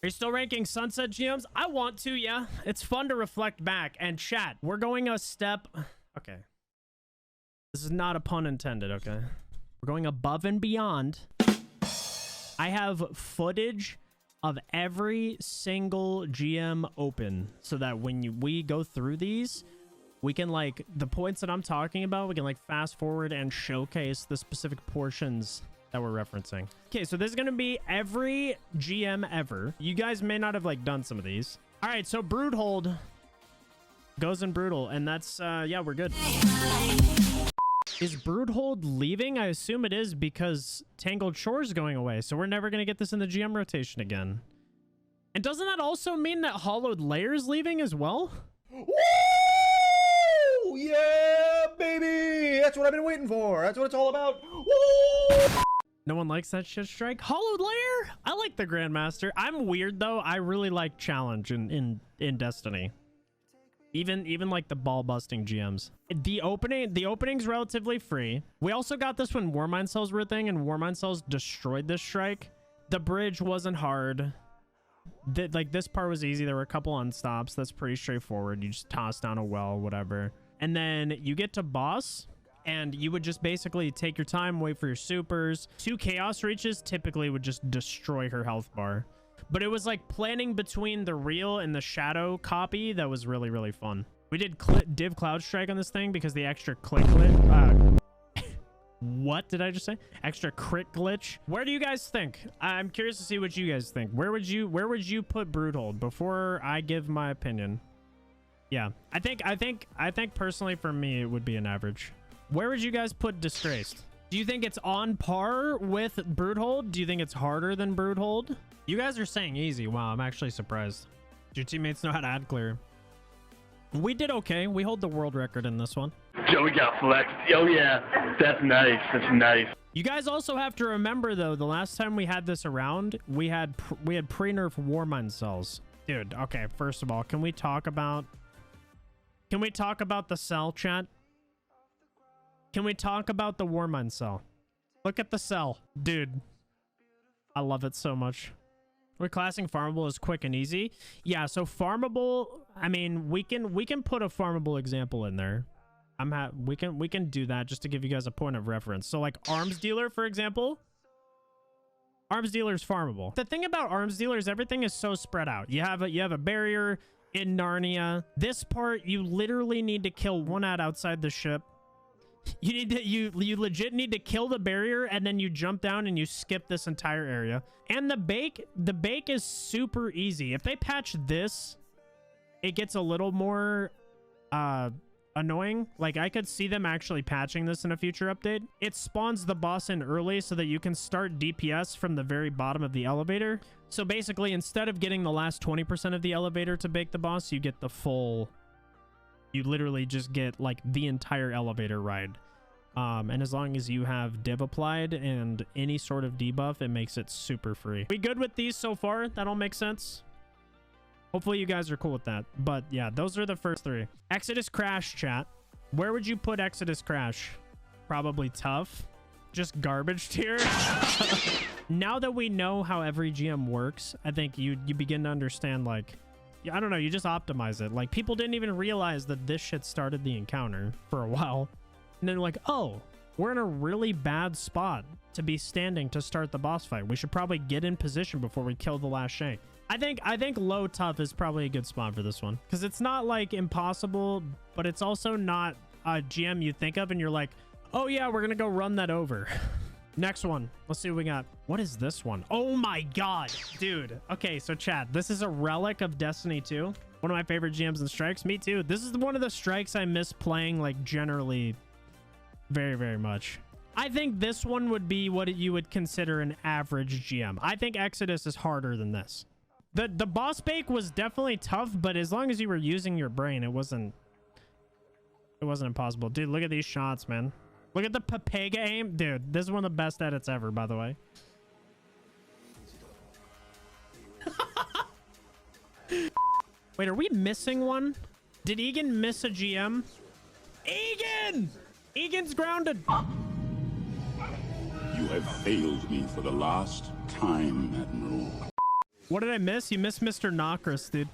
Are you still ranking Sunset GMs? I want to, yeah. It's fun to reflect back. And chat, we're going a step... Okay. This is not a pun intended, okay? We're going above and beyond. I have footage of every single GM open so that when we go through these, we can, like, the points that I'm talking about, we can, like, fast forward and showcase the specific portions that we're referencing. Okay, so this is gonna be every GM ever. You guys may not have, like, done some of these. All right, so Broodhold goes in Brutal, and that's, yeah, we're good. Is Broodhold leaving? I assume it is because Tangled Shore is going away, so we're never gonna get this in the GM rotation again. And doesn't that also mean that Hollowed Lair is leaving as well? Woo! Yeah, baby! That's what I've been waiting for. That's what it's all about. Woo! No one likes that shit strike. Hollowed Lair? I like the Grandmaster. I'm weird though. I really like challenge in Destiny. Even like the ball busting GMs. The opening's relatively free. We also got this when Warmind Cells were a thing, and Warmind Cells destroyed this strike. The bridge wasn't hard. Like this part was easy. There were a couple unstops. That's pretty straightforward. You just toss down a well, whatever. And then you get to boss, and you would just basically take your time, wait for your supers. 2 chaos reaches typically would just destroy her health bar. But it was like planning between the real and the shadow copy that was really, really fun. We did div cloud strike on this thing because the extra click glitch. What did I just say? Extra crit glitch. Where do you guys think? I'm curious to see what you guys think. Where would you put Broodhold before I give my opinion? Yeah, I think personally for me it would be an average. Where would you guys put Disgraced? Do you think it's on par with Broodhold? Do you think it's harder than Broodhold? You guys are saying easy. Wow, I'm actually surprised. Do your teammates know how to ad clear? We did okay. We hold the world record in this one. Yo, we got flexed. Oh yeah, that's nice. That's nice. You guys also have to remember though, the last time we had this around, we had pre-nerf Warmind Cells. Dude, okay, first of all, can we talk about the cell, chat? Can we talk about the Warmind Cell? Look at the cell. Dude, I love it so much. We're classing farmable as quick and easy. Yeah, so farmable, I mean, we can put a farmable example in there. We can do that just to give you guys a point of reference. So like Arms Dealer, for example. Arms Dealer is farmable. The thing about Arms Dealer is everything is so spread out. You have a barrier in Narnia. This part, you literally need to kill one ad outside the ship. You legit need to kill the barrier, and then you jump down and you skip this entire area. And the bake is super easy. If they patch this, it gets a little more annoying. Like I could see them actually patching this in a future update. It spawns the boss in early so that you can start DPS from the very bottom of the elevator. So basically, instead of getting the last 20% of the elevator to bake the boss, you get the full... You literally just get like the entire elevator ride. And as long as you have div applied and any sort of debuff, it makes it super free. We good with these so far? That all makes sense? Hopefully you guys are cool with that. But yeah, those are the first 3. Exodus Crash, chat. Where would you put Exodus Crash? Probably tough. Just garbage tier. Now that we know how every GM works, I think you begin to understand, like, I don't know, you just optimize it. Like, people didn't even realize that this shit started the encounter for a while. And then like, oh, we're in a really bad spot to be standing to start the boss fight. We should probably get in position before we kill the last shank. I think low tough is probably a good spot for this one. Because it's not like impossible, but it's also not a GM you think of and you're like, oh yeah, we're gonna go run that over. Next one. Let's see what we got. What is this one? Oh my god, dude. Okay, so chat, this is a relic of Destiny 2. One of my favorite GMs and strikes. Me too. This is one of the strikes I miss playing, like, generally very, very much. I think this one would be what you would consider an average GM. I think Exodus is harder than this. The boss bake was definitely tough, but as long as you were using your brain, it wasn't impossible. Dude, look at these shots, man. Look at the Papega aim. Dude, this is one of the best edits ever, by the way. Wait, are we missing one? Did Egan miss a GM? Egan! Egan's grounded. You have failed me for the last time, Admiral. What did I miss? You missed Mr. Nokris, dude.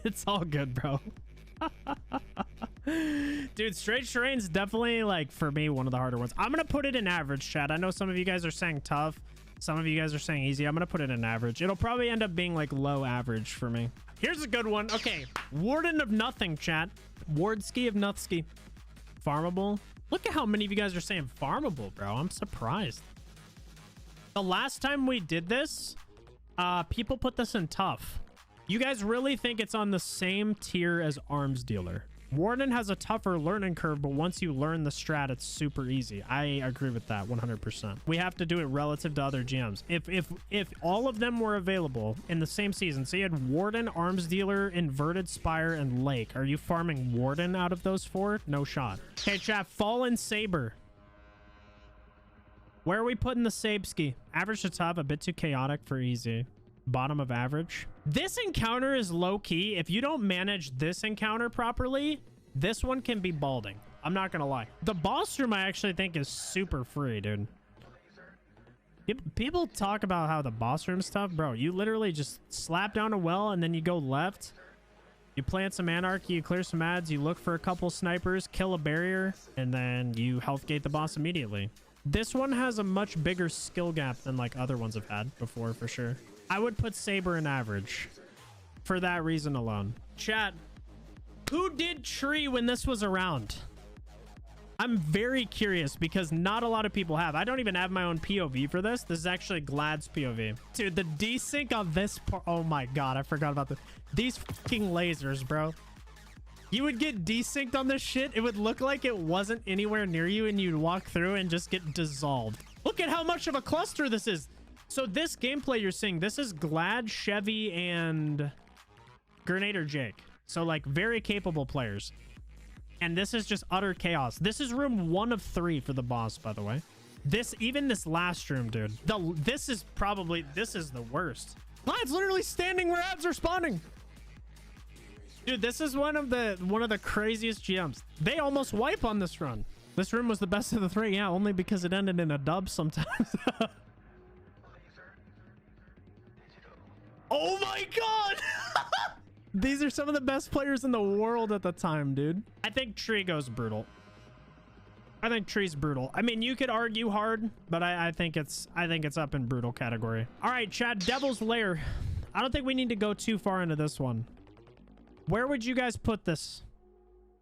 It's all good, bro. Dude, straight terrain's definitely, like, for me, one of the harder ones. I'm gonna put it in average, chat. I know some of you guys are saying tough. Some of you guys are saying easy. I'm gonna put it in average. It'll probably end up being, like, low average for me. Here's a good one. Okay, Warden of Nothing, chat. Wardski of Nothski. Farmable. Look at how many of you guys are saying farmable, bro. I'm surprised. The last time we did this, people put this in tough. You guys really think it's on the same tier as Arms Dealer. Warden has a tougher learning curve, but once you learn the strat, it's super easy. I agree with that 100%. We have to do it relative to other GMs. If all of them were available in the same season, so you had Warden, Arms Dealer, Inverted Spire, and Lake, are you farming Warden out of those four? No shot. Okay, chat, Fallen Saber. Where are we putting the Sabeski? Average to top, a bit too chaotic for easy. Bottom of average. This encounter is low-key. If you don't manage this encounter properly, this one can be balding. I'm not gonna lie. The boss room I actually think is super free, dude. People talk about how the boss room stuff, bro. You literally just slap down a well and then you go left. You plant some anarchy, you clear some ads, you look for a couple snipers, kill a barrier, and then you health gate the boss immediately. This one has a much bigger skill gap than like other ones I've had before, for sure. I would put Saber in average for that reason alone. Chat, who did Tree when this was around? I'm very curious because not a lot of people have. I don't even have my own POV for this. This is actually Glad's POV. Dude, the desync on this part. Oh my God, I forgot about this. These fucking lasers, bro. You would get desynced on this shit. It would look like it wasn't anywhere near you and you'd walk through and just get dissolved. Look at how much of a cluster this is. So this gameplay you're seeing, this is Glad, Chevy, and Grenader Jake. So like very capable players. And this is just utter chaos. This is room 1 of 3 for the boss, by the way. Even this last room, dude. This is the worst. Glad's literally standing where ads are spawning. Dude, this is one of the craziest GMs. They almost wipe on this run. This room was the best of the 3, yeah, only because it ended in a dub sometimes. Oh my God! These are some of the best players in the world at the time, dude. I think Tree goes brutal. I think Tree's brutal. I mean, you could argue hard, but I think it's up in brutal category. All right, chat, Devil's Lair. I don't think we need to go too far into this one. Where would you guys put this?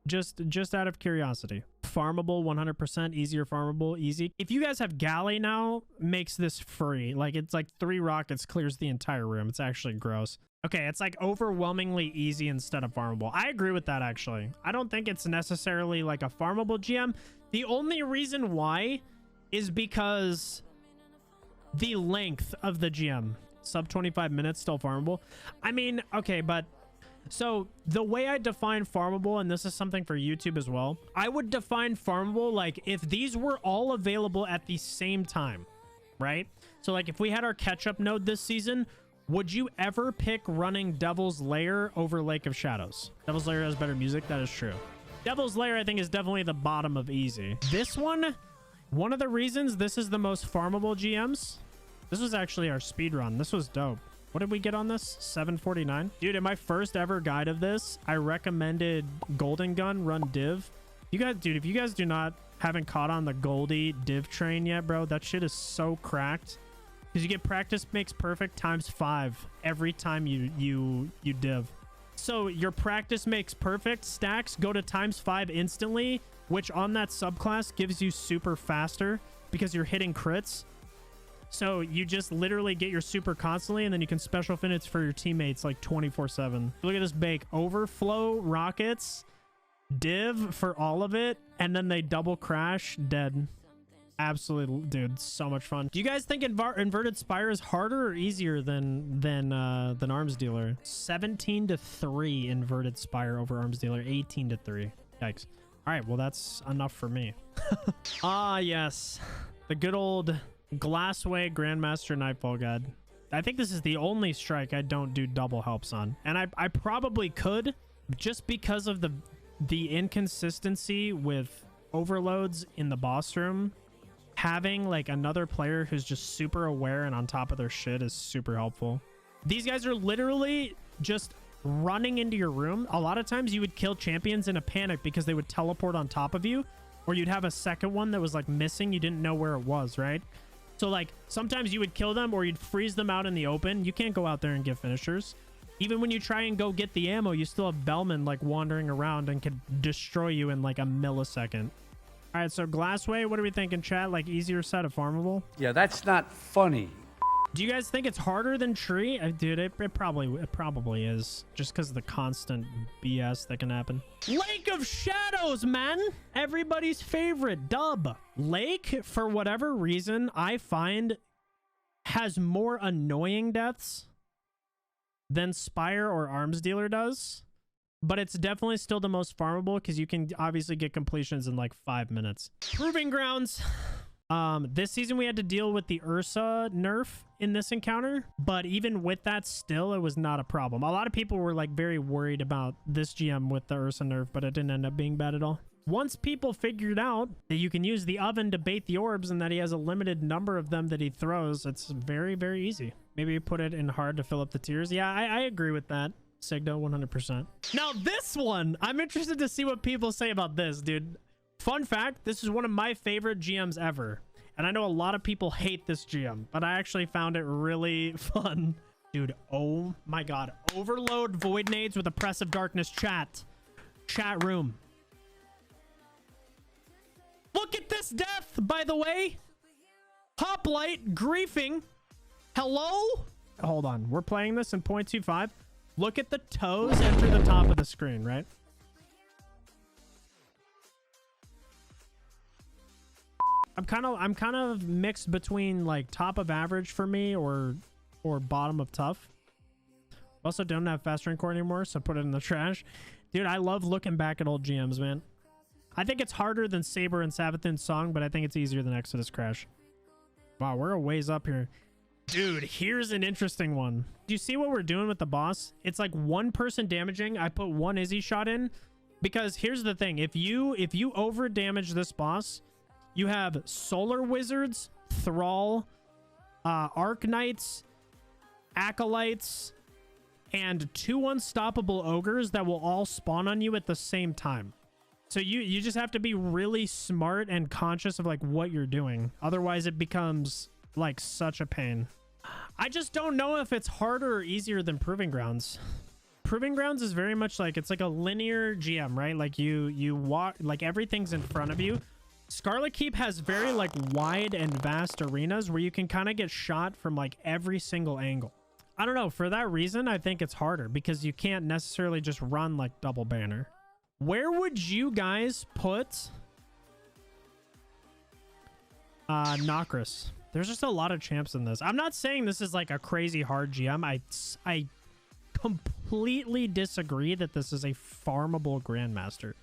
Just out of curiosity. Farmable, 100%. Easier farmable, easy. If you guys have Galley now, makes this free. Like, it's like 3 rockets clears the entire room. It's actually gross. Okay, it's like overwhelmingly easy instead of farmable. I agree with that, actually. I don't think it's necessarily like a farmable GM. The only reason why is because the length of the GM. Sub 25 minutes, still farmable. I mean, okay, but... So the way I define farmable, and this is something for YouTube as well, I would define farmable like if these were all available at the same time, right? So like if we had our catch-up node this season, would you ever pick running Devil's Lair over Lake of Shadows? Devil's Lair has better music, that is true. Devil's Lair, I think, is definitely the bottom of easy. This one of the reasons this is the most farmable GMs, this was actually our speed run. This was dope. What did we get on this? 749. Dude, in my first ever guide of this, I recommended Golden Gun run div. You guys, dude, if you guys haven't caught on the Goldie div train yet, bro, that shit is so cracked. Because you get practice makes perfect ×5 every time you div. So your practice makes perfect stacks go to ×5 instantly, which on that subclass gives you super faster because you're hitting crits. So you just literally get your super constantly, and then you can special finish for your teammates like 24/7. Look at this bake. Overflow rockets, div for all of it, and then they double crash, dead. Absolutely, dude, so much fun. Do you guys think Inverted Spire is harder or easier than Arms Dealer? 17-3 Inverted Spire over Arms Dealer, 18-3. Yikes. All right, well, that's enough for me. Ah, yes. The good old... Glassway Grandmaster Nightfall guide. I think this is the only strike I don't do double helps on. And I probably could, just because of the inconsistency with overloads in the boss room. Having like another player who's just super aware and on top of their shit is super helpful. These guys are literally just running into your room. A lot of times you would kill champions in a panic because they would teleport on top of you, or you'd have a second one that was like missing. You didn't know where it was, right? So like sometimes you would kill them or you'd freeze them out in the open. You can't go out there and get finishers. Even when you try and go get the ammo, you still have Bellman like wandering around and could destroy you in like a millisecond. All right, so Glassway, what are we thinking, chat? Like easier set of farmable? Yeah, that's not funny. Do you guys think it's harder than Tree? Dude, it probably is, just because of the constant BS that can happen. Lake of Shadows, man! Everybody's favorite dub. Lake, for whatever reason, I find has more annoying deaths than Spire or Arms Dealer does, but it's definitely still the most farmable because you can obviously get completions in like 5 minutes. Proving Grounds. This season we had to deal with the Ursa nerf in this encounter, but even with that, still it was not a problem. A lot of people were like very worried about this GM with the Ursa nerf, but it didn't end up being bad at all. Once people figured out that you can use the oven to bait the orbs and that he has a limited number of them that he throws, it's very, very easy. Maybe put it in hard to fill up the tiers. Yeah, I agree with that. Sigdo, 100%. Now this one, I'm interested to see what people say about this, dude. Fun fact, this is one of my favorite GMs ever. And I know a lot of people hate this GM, but I actually found it really fun. Dude, oh my god. Overload Void Nades with Oppressive Darkness chat. Chat room. Look at this death, by the way. Hoplite griefing. Hello? Hold on. We're playing this in 0.25. Look at the toes enter the top of the screen, right? I'm kind of mixed between like top of average for me or bottom of tough. Also don't have fast train core anymore, so put it in the trash. Dude, I love looking back at old GMs, man. I think it's harder than Saber and Savathun's song, but I think it's easier than Exodus Crash. Wow, we're a ways up here. Dude, here's an interesting one. Do you see what we're doing with the boss? It's like one person damaging. I put one Izzy shot in because here's the thing. If you over damage this boss, you have Solar Wizards, Thrall, Arc Knights, Acolytes, and 2 unstoppable ogres that will all spawn on you at the same time. So you just have to be really smart and conscious of like what you're doing. Otherwise it becomes like such a pain. I just don't know if it's harder or easier than Proving Grounds. Proving Grounds is very much like, it's like a linear GM, right? Like you walk, like everything's in front of you. Scarlet Keep has very like wide and vast arenas where you can kind of get shot from like every single angle. I don't know. For that reason, I think it's harder because you can't necessarily just run like double banner. Where would you guys put Nokris? There's just a lot of champs in this. I'm not saying this is like a crazy hard GM. I completely disagree that this is a farmable Grandmaster.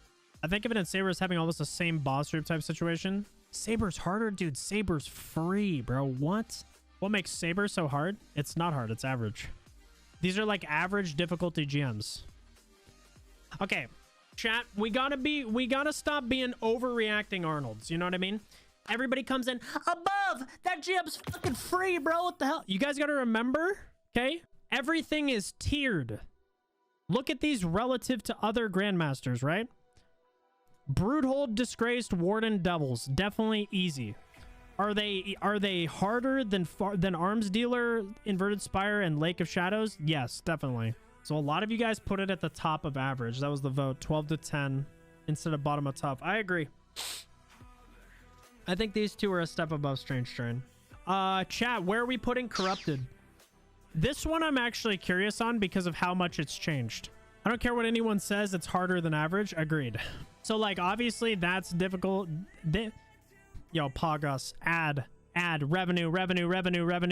I think of it in Saber as having almost the same boss group type situation. Saber's harder? Dude, Saber's free, bro. What? What makes Saber so hard? It's not hard. It's average. These are like average difficulty GMs. Okay, chat. We gotta stop being overreacting Arnolds. You know what I mean? Everybody comes in above. That GM's fucking free, bro. What the hell? You guys gotta remember, okay? Everything is tiered. Look at these relative to other Grandmasters, right? Broodhold Disgraced Warden Devils, definitely easy. Are they harder than Arms Dealer, Inverted Spire, and Lake of Shadows? Yes, definitely. So a lot of you guys put it at the top of average. That was the vote, 12 to 10 instead of bottom of tough. I agree. I think these two are a step above Strange Strain. Chat, where are we putting Corrupted? This one I'm actually curious on because of how much it's changed. I don't care what anyone says, it's harder than average. Agreed. So like obviously that's difficult. Yo, Pogos, add revenue,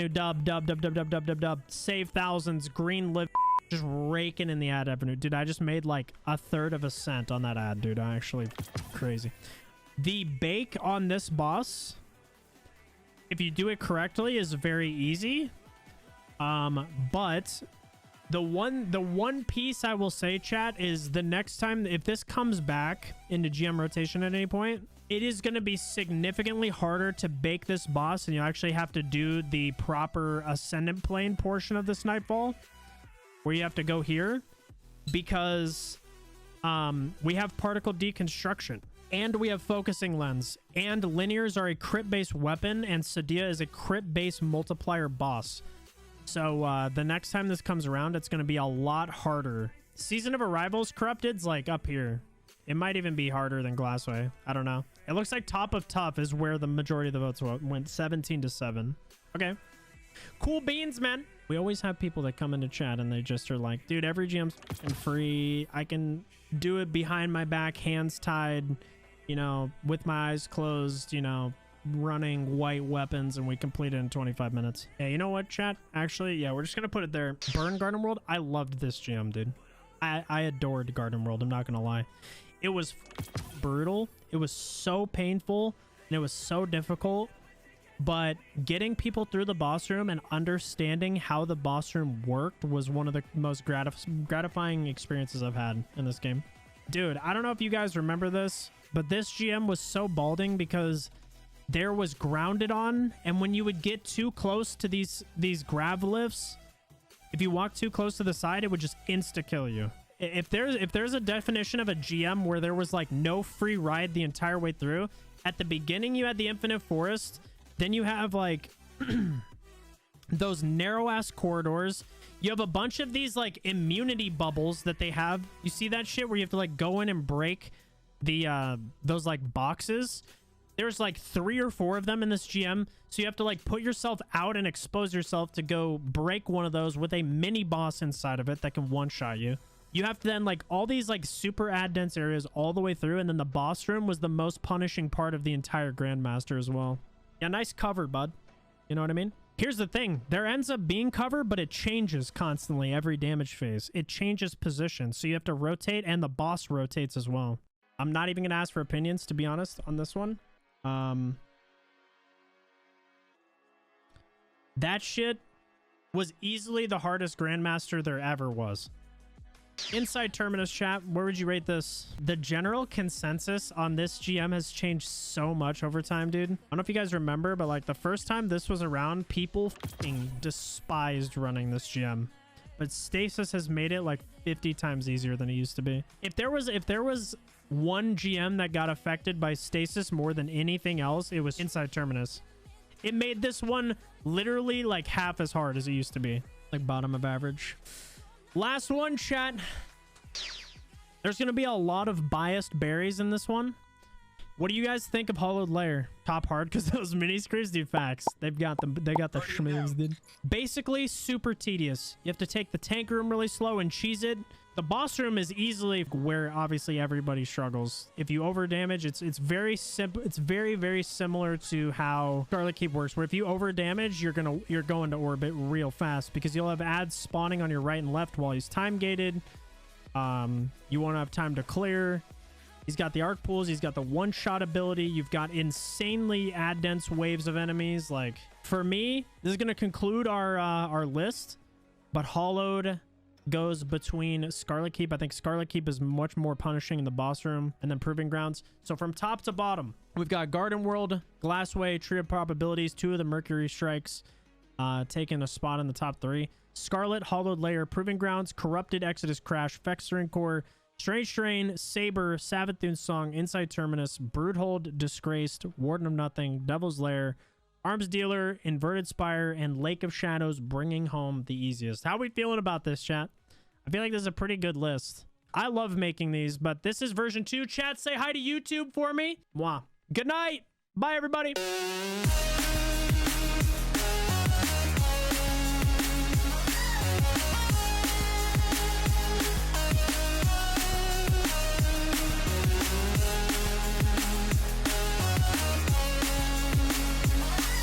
dub, save thousands, green live, just raking in the ad revenue. Dude, I just made like 1/3 of a cent on that ad, dude. I actually crazy. The bake on this boss, if you do it correctly, is very easy. But the one piece I will say, chat, is the next time if this comes back into GM rotation at any point, It is going to be significantly harder to bake this boss, and you actually have to do the proper ascendant plane portion of this Nightfall, where you have to go here, because we have particle deconstruction, and we have focusing lens, and linears are a crit-based weapon, and Sadia is a crit-based multiplier boss. So the next time this comes around, it's going to be a lot harder. Season of Arrival's Corrupted's like up here. It might even be harder than Glassway. I don't know. It looks like Top of Tough is where the majority of the votes went, 17-7. Okay. Cool beans, man. We always have people that come into chat and they just are like, dude, every GM's fucking free. I can do it behind my back, hands tied, you know, with my eyes closed, you know, running white weapons, and we complete it in 25 minutes. Hey, you know what, chat? Actually, yeah, we're just going to put it there. Burn Garden World. I loved this GM, dude. I adored Garden World. I'm not going to lie. It was brutal. It was so painful, and it was so difficult. But getting people through the boss room and understanding how the boss room worked was one of the most gratifying experiences I've had in this game. Dude, I don't know if you guys remember this, but this GM was so balding because there was grounded on, and when you would get too close to these grav lifts, if you walk too close to the side, it would just insta-kill you. If there's a definition of a GM where there was like no free ride the entire way through, at the beginning you had the infinite forest, then you have like those narrow ass corridors. You have a bunch of these like immunity bubbles that they have. You see that shit where you have to like go in and break the those like boxes? There's like 3 or 4 of them in this GM. So you have to like put yourself out and expose yourself to go break one of those with a mini boss inside of it that can one-shot you. You have to then like all these like super ad dense areas all the way through, and then the boss room was the most punishing part of the entire Grandmaster as well. Yeah, nice cover, bud. You know what I mean? Here's the thing. There ends up being cover, but it changes constantly every damage phase. It changes position, so you have to rotate, and the boss rotates as well. I'm not even going to ask for opinions, to be honest, on this one. That shit was easily the hardest Grandmaster there ever was. Inside Terminus chat, where would you rate this? The general consensus on this GM has changed so much over time, dude. I don't know if you guys remember, but like the first time this was around, people fucking despised running this GM. But Stasis has made it like 50 times easier than it used to be. If there was one GM that got affected by Stasis more than anything else, it was Inside Terminus. It made this one literally like half as hard as it used to be. Like bottom of average. Last one, chat. There's going to be a lot of biased berries in this one. What do you guys think of Hollowed Lair? Top hard because those mini screws do facts. They got the schmooze, dude. Basically, super tedious. You have to take the tank room really slow and cheese it. The boss room is easily where obviously everybody struggles. If you over damage, it's very simple. It's very similar to how Scarlet Keep works, where if you over damage, you're going to orbit real fast because you'll have ads spawning on your right and left while he's time gated. You won't have time to clear. He's got the arc pools. He's got the one-shot ability. You've got insanely ad-dense waves of enemies. Like, for me, this is going to conclude our list. But Hollowed goes between Scarlet Keep. I think Scarlet Keep is much more punishing in the boss room, and then Proving Grounds. So from top to bottom, we've got Garden World, Glassway, Tree of Probabilities, 2 of the Mercury Strikes, taking a spot in the top 3. Scarlet, Hollowed Lair, Proving Grounds, Corrupted, Exodus Crash, Fexering Core, Strange Strain, Saber, Savathun Song, Inside Terminus, Broodhold, Disgraced, Warden of Nothing, Devil's Lair, Arms Dealer, Inverted Spire, and Lake of Shadows, bringing home the easiest. How are we feeling about this, chat? I feel like this is a pretty good list. I love making these, but this is version 2. Chat, say hi to YouTube for me. Mwah. Good night. Bye, everybody.